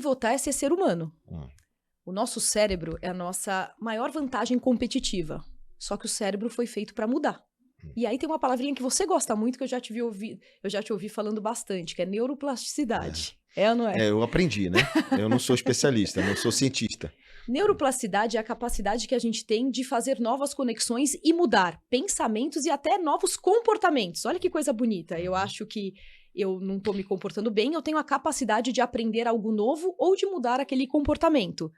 Pivotar é ser ser humano. Hum. O nosso cérebro é a nossa maior vantagem competitiva. Só que o cérebro foi feito para mudar. E aí tem uma palavrinha que você gosta muito, que eu já te ouvi falando bastante, que é neuroplasticidade. É ou não é? Eu aprendi, né? Eu não sou especialista, não sou cientista. Neuroplasticidade é a capacidade que a gente tem de fazer novas conexões e mudar pensamentos e até novos comportamentos. Olha que coisa bonita. Eu acho que eu não estou me comportando bem, eu tenho a capacidade de aprender algo novo ou de mudar aquele comportamento.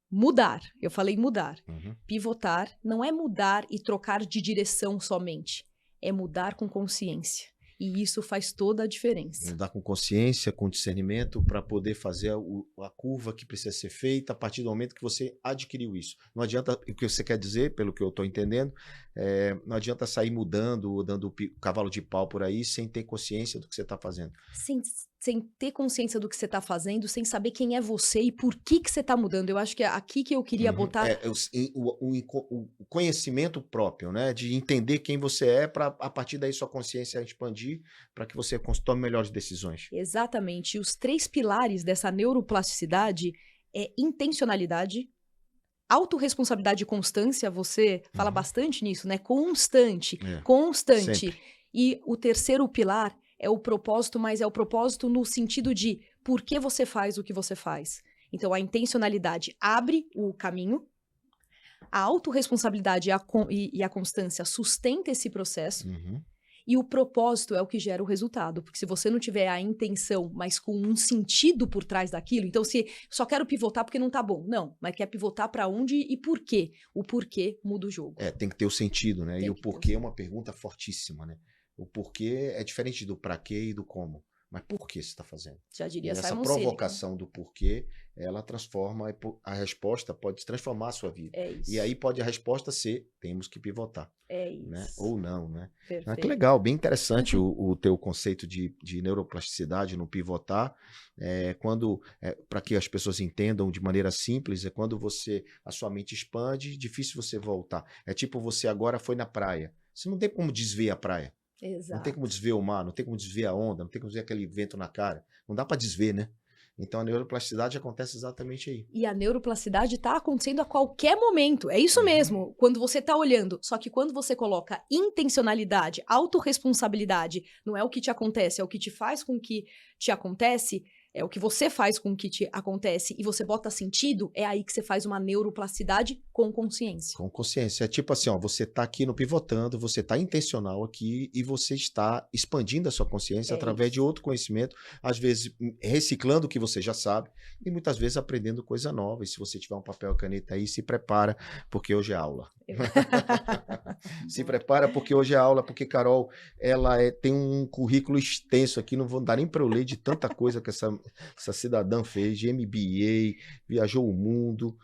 Mudar. Eu falei mudar. Pivotar não é mudar e trocar de direção somente. É mudar com consciência. E isso faz toda a diferença. Mudar com consciência, com discernimento, para poder fazer a curva que precisa ser feita a partir do momento que você adquiriu isso. Não adianta, o que você quer dizer, pelo que eu estou entendendo, não adianta sair mudando, dando cavalo de pau por aí, sem ter consciência do que você está fazendo. Sem ter consciência do que você está fazendo, sem saber quem é você e por que você está mudando. Eu acho que é aqui que eu queria botar... O conhecimento próprio, né? De entender quem você é, para a partir daí sua consciência expandir, para que você tome melhores decisões. Exatamente. Os 3 pilares dessa neuroplasticidade é intencionalidade, autorresponsabilidade e constância. Você fala bastante nisso, né? Constante. Sempre. E o terceiro pilar é o propósito, mas é o propósito no sentido de por que você faz o que você faz. Então, a intencionalidade abre o caminho, a autorresponsabilidade e a constância sustenta esse processo, e o propósito é o que gera o resultado. Porque se você não tiver a intenção, mas com um sentido por trás daquilo, então se só quero pivotar porque não tá bom. Não, mas quer pivotar para onde e por quê? O porquê muda o jogo. Tem que ter o sentido, né? E o porquê é uma pergunta fortíssima, né? O porquê é diferente do pra quê e do como. Mas por que você está fazendo? Já diria Simon Simon Sinek. Essa provocação do porquê, ela transforma, a resposta pode transformar a sua vida. É isso. E aí pode a resposta ser, temos que pivotar. É isso. Né? Ou não, né? Perfeito. Que legal, bem interessante o teu conceito de neuroplasticidade no pivotar. Para que as pessoas entendam de maneira simples, é quando a sua mente expande, difícil você voltar. É tipo você agora foi na praia. Você não tem como desver a praia. Exato. Não tem como desver o mar, não tem como desver a onda, não tem como desver aquele vento na cara. Não dá para desver, né? Então a neuroplasticidade acontece exatamente aí. E a neuroplasticidade está acontecendo a qualquer momento. É isso mesmo, quando você está olhando. Só que quando você coloca intencionalidade, autorresponsabilidade, não é o que te acontece, é o que te faz com que te acontece, é o que você faz com que te acontece e você bota sentido, é aí que você faz uma neuroplasticidade com consciência. Com consciência. É tipo assim, ó, você está aqui no Pivotando, você está intencional aqui e você está expandindo a sua consciência através de outro conhecimento, às vezes reciclando o que você já sabe e muitas vezes aprendendo coisa nova. E se você tiver um papel e caneta aí, se prepara, porque hoje é aula. Se prepara, porque hoje é aula, porque Carol, ela tem um currículo extenso aqui, não vou dar nem para eu ler de tanta coisa que essa cidadã fez, de MBA, viajou o mundo,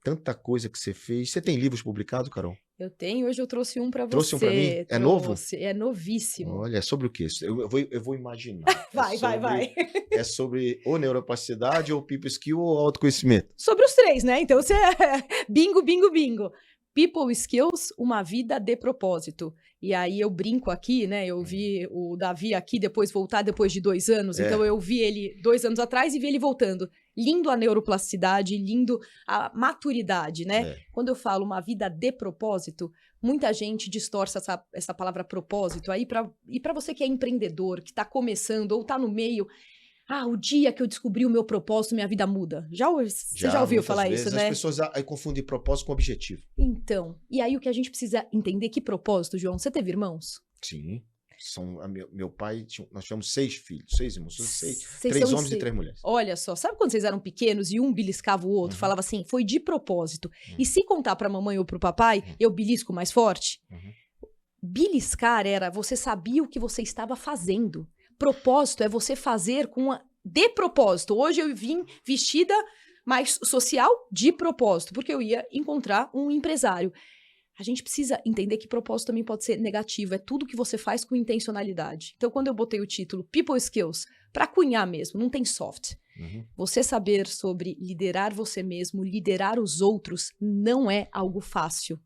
tanta coisa que você fez. Você tem livros publicados, Carol? Eu tenho, hoje eu trouxe um para você. Trouxe um para mim? É novo? É novíssimo. Olha, é sobre o quê? Eu vou imaginar. Vai. É sobre ou neuroplasticidade, ou people skill, ou autoconhecimento? Sobre os 3, né? Então você bingo. People Skills, uma vida de propósito. E aí eu brinco aqui, né? Eu vi o Davi aqui depois voltar depois de 2 anos. Então eu vi ele 2 anos atrás e vi ele voltando. Lindo a neuroplasticidade, lindo a maturidade, né? Quando eu falo uma vida de propósito, muita gente distorce essa palavra propósito aí para você que é empreendedor, que está começando ou está no meio. O dia que eu descobri o meu propósito, minha vida muda. Você já ouviu falar isso, né? As pessoas aí confundem propósito com objetivo. Então, e aí o que a gente precisa entender, que propósito, João? Você teve irmãos? Sim. Meu pai, nós tivemos 6 filhos, 6 irmãos, 3 homens e 3 mulheres. Olha só, sabe quando vocês eram pequenos e um beliscava o outro, falava assim, foi de propósito. E se contar pra mamãe ou pro papai, eu belisco mais forte? Beliscar era, você sabia o que você estava fazendo. Propósito é você fazer de propósito. Hoje eu vim vestida mais social de propósito, porque eu ia encontrar um empresário. A gente precisa entender que propósito também pode ser negativo. É tudo que você faz com intencionalidade. Então, quando eu botei o título People Skills, para cunhar mesmo, não tem soft. Você saber sobre liderar você mesmo, liderar os outros, não é algo fácil.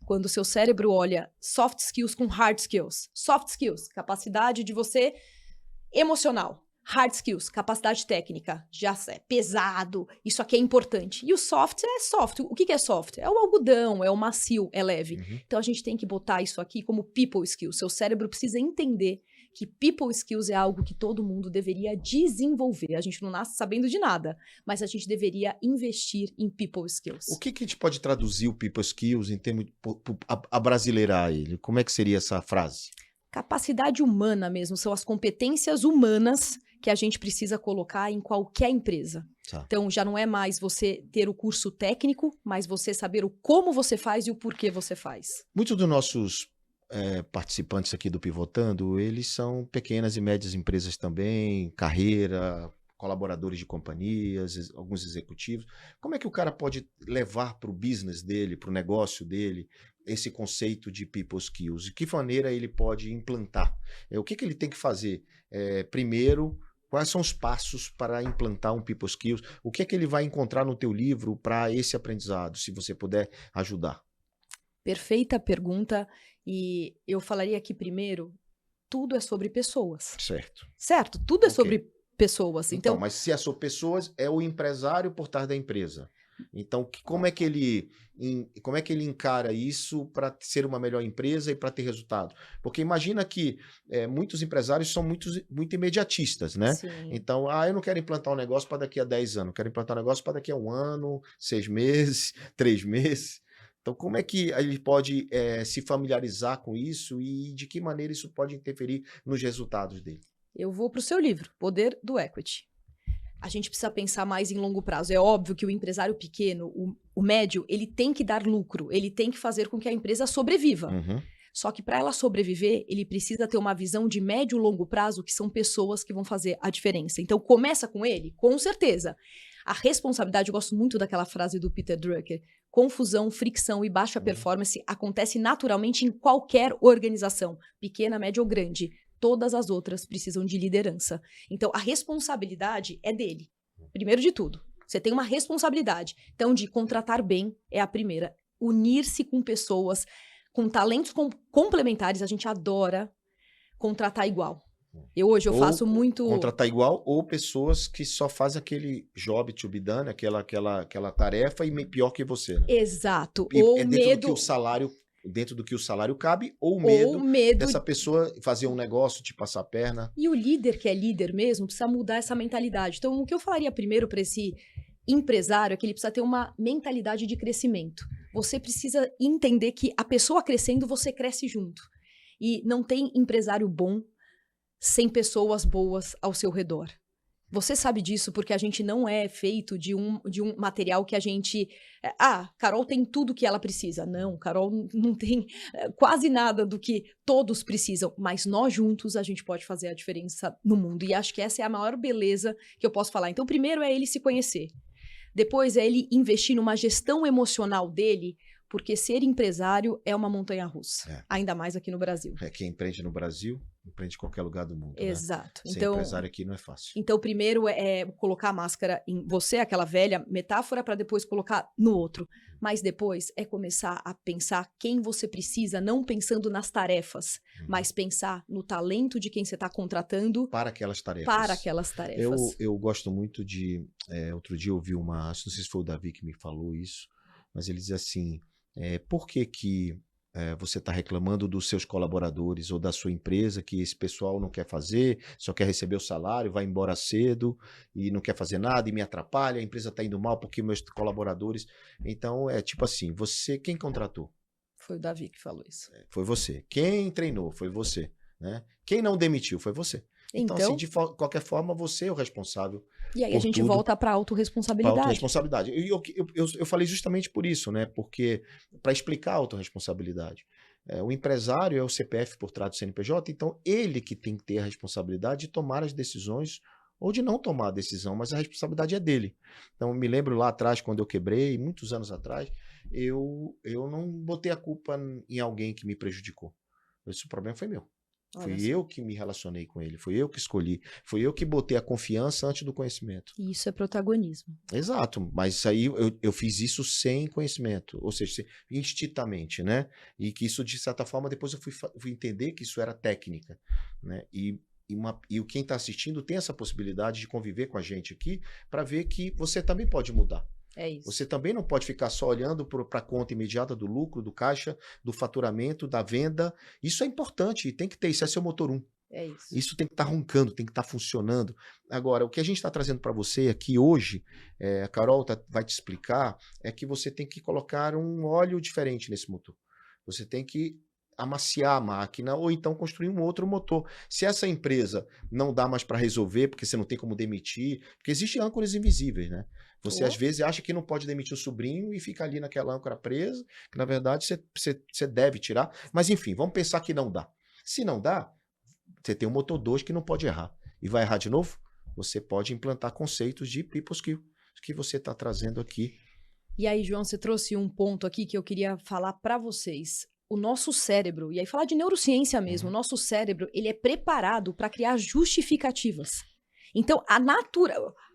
Quando o seu cérebro olha soft skills com hard skills. Soft skills, capacidade de você emocional. hard skills, capacidade técnica, já é pesado, isso aqui é importante. E o soft é soft. O que é soft? É o algodão, é o macio, é leve. Então a gente tem que botar isso aqui como people skills. Seu cérebro precisa entender que people skills é algo que todo mundo deveria desenvolver. A gente não nasce sabendo de nada, mas a gente deveria investir em people skills. O que a gente pode traduzir o people skills em termos de abrasileirar ele? Como é que seria essa frase? Capacidade humana mesmo, são as competências humanas que a gente precisa colocar em qualquer empresa. Tá. Então, já não é mais você ter o curso técnico, mas você saber o como você faz e o porquê você faz. Muitos dos nossos participantes aqui do Pivotando, eles são pequenas e médias empresas também, carreira, colaboradores de companhias, alguns executivos. Como é que o cara pode levar para o business dele, para o negócio dele, esse conceito de people skills? De que maneira ele pode implantar? O que ele tem que fazer? Primeiro, quais são os passos para implantar um people skills? O que é que ele vai encontrar no teu livro para esse aprendizado, se você puder ajudar? Perfeita pergunta. E eu falaria aqui primeiro, tudo é sobre pessoas. Certo. Certo? Tudo é sobre pessoas. Então, mas se é sobre pessoas, é o empresário por trás da empresa. Então, como é que ele encara isso para ser uma melhor empresa e para ter resultado? Porque imagina que muitos empresários são muito imediatistas, né? Sim. Então, eu não quero implantar um negócio para daqui a 10 anos, quero implantar um negócio para daqui a 1 ano, 6 meses, 3 meses. Então, como é que ele pode se familiarizar com isso e de que maneira isso pode interferir nos resultados dele? Eu vou para o seu livro, Poder do Equity. A gente precisa pensar mais em longo prazo. É óbvio que o empresário pequeno, o médio, ele tem que dar lucro, ele tem que fazer com que a empresa sobreviva. Uhum. Só que para ela sobreviver, ele precisa ter uma visão de médio e longo prazo, que são pessoas que vão fazer a diferença. Então, começa com ele, com certeza. A responsabilidade, eu gosto muito daquela frase do Peter Drucker, confusão, fricção e baixa performance acontece naturalmente em qualquer organização, pequena, média ou grande. Todas as outras precisam de liderança. Então, a responsabilidade é dele. Primeiro de tudo, você tem uma responsabilidade. Então, de contratar bem é a primeira. Unir-se com pessoas com talentos complementares, a gente adora contratar igual. Hoje eu faço muito... Contratar igual ou pessoas que só fazem aquele job to be done, aquela tarefa e pior que você, né? Exato. Ou dentro do que o salário cabe, ou medo dessa pessoa fazer um negócio, te passar a perna. E o líder que é líder mesmo precisa mudar essa mentalidade. Então, o que eu falaria primeiro para esse empresário é que ele precisa ter uma mentalidade de crescimento. Você precisa entender que a pessoa crescendo, você cresce junto. E não tem empresário bom sem pessoas boas ao seu redor. Você sabe disso porque a gente não é feito de um material que a gente... Carol tem tudo que ela precisa. Não, Carol não tem quase nada do que todos precisam. Mas nós juntos a gente pode fazer a diferença no mundo. E acho que essa é a maior beleza que eu posso falar. Então, primeiro é ele se conhecer. Depois é ele investir numa gestão emocional dele, porque ser empresário é uma montanha-russa. Ainda mais aqui no Brasil. Quem empreende no Brasil, empreende em qualquer lugar do mundo. Exato. Né? Ser empresário aqui não é fácil. Então, primeiro é colocar a máscara em você, aquela velha metáfora, para depois colocar no outro. Mas depois é começar a pensar quem você precisa, não pensando nas tarefas, mas pensar no talento de quem você está contratando. Para aquelas tarefas. Para aquelas tarefas. Eu gosto muito de... outro dia eu vi não sei se foi o Davi que me falou isso, mas ele diz assim... por que você está reclamando dos seus colaboradores ou da sua empresa que esse pessoal não quer fazer, só quer receber o salário, vai embora cedo e não quer fazer nada e me atrapalha, a empresa está indo mal porque meus colaboradores... Então, tipo assim, quem contratou? Foi o Davi que falou isso. Foi você. Quem treinou? Foi você. Né? Quem não demitiu? Foi você. Então, assim, de qualquer forma, você é o responsável. E aí a gente volta para a autorresponsabilidade. Para a autorresponsabilidade. E eu falei justamente por isso, né? Porque, para explicar a autorresponsabilidade, o empresário é o CPF por trás do CNPJ, então ele que tem que ter a responsabilidade de tomar as decisões ou de não tomar a decisão, mas a responsabilidade é dele. Então, eu me lembro lá atrás, quando eu quebrei, muitos anos atrás, eu não botei a culpa em alguém que me prejudicou. Esse problema foi meu. Fui eu que me relacionei com ele, fui eu que escolhi, fui eu que botei a confiança antes do conhecimento. E isso é protagonismo. Exato, mas isso aí eu fiz isso sem conhecimento, ou seja, instintamente, né? E que isso, de certa forma, depois eu fui entender que isso era técnica, né? E e quem está assistindo tem essa possibilidade de conviver com a gente aqui para ver que você também pode mudar. É isso. Você também não pode ficar só olhando para a conta imediata do lucro, do caixa, do faturamento, da venda. Isso é importante e tem que ter, isso é seu motor 1. É isso. Isso tem que estar roncando, tem que estar funcionando. Agora, o que a gente está trazendo para você aqui hoje, a Carol vai te explicar, é que você tem que colocar um óleo diferente nesse motor. Você tem que amaciar a máquina ou então construir um outro motor. Se essa empresa não dá mais para resolver, porque você não tem como demitir, porque existem âncoras invisíveis, né? Você às vezes acha que não pode demitir o sobrinho e fica ali naquela âncora presa, que na verdade você deve tirar. Mas enfim, vamos pensar que não dá. Se não dá, você tem um motor 2 que não pode errar. E vai errar de novo? Você pode implantar conceitos de people skill que você está trazendo aqui. E aí, João, você trouxe um ponto aqui que eu queria falar para vocês. O nosso cérebro, e aí falar de neurociência mesmo, o nosso cérebro, ele é preparado para criar justificativas. Então, a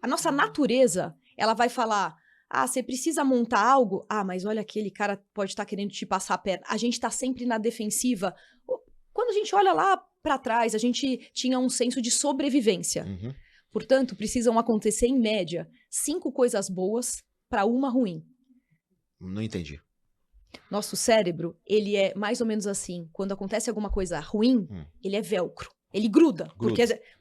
nossa natureza, ela vai falar, você precisa montar algo? Mas olha, aquele cara pode estar querendo te passar a perna. A gente está sempre na defensiva. Quando a gente olha lá para trás, a gente tinha um senso de sobrevivência. Portanto, precisam acontecer, em média, 5 coisas boas para uma ruim. Não entendi. Nosso cérebro, ele é mais ou menos assim. Quando acontece alguma coisa ruim, ele é velcro. Ele gruda.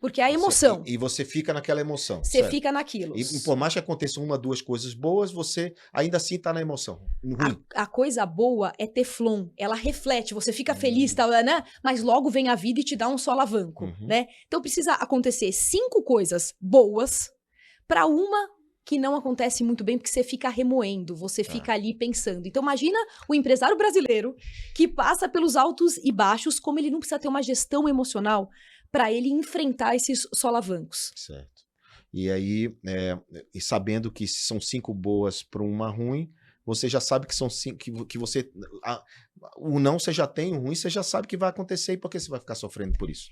Porque é a emoção. E você fica naquela emoção. Você fica naquilo. E por mais que aconteçam 1, 2 coisas boas, você ainda assim está na emoção. A coisa boa é teflon. Ela reflete. Você fica feliz, tal, né? Mas logo vem a vida e te dá um solavanco, né? Então precisa acontecer 5 coisas boas para uma que não acontece muito bem, porque você fica remoendo, você fica ali pensando. Então imagina o empresário brasileiro que passa pelos altos e baixos, como ele não precisa ter uma gestão emocional para ele enfrentar esses solavancos. Certo. E aí, e sabendo que são 5 boas para uma ruim, você já sabe que são 5, que você... o não você já tem, o ruim você já sabe que vai acontecer, e por que você vai ficar sofrendo por isso?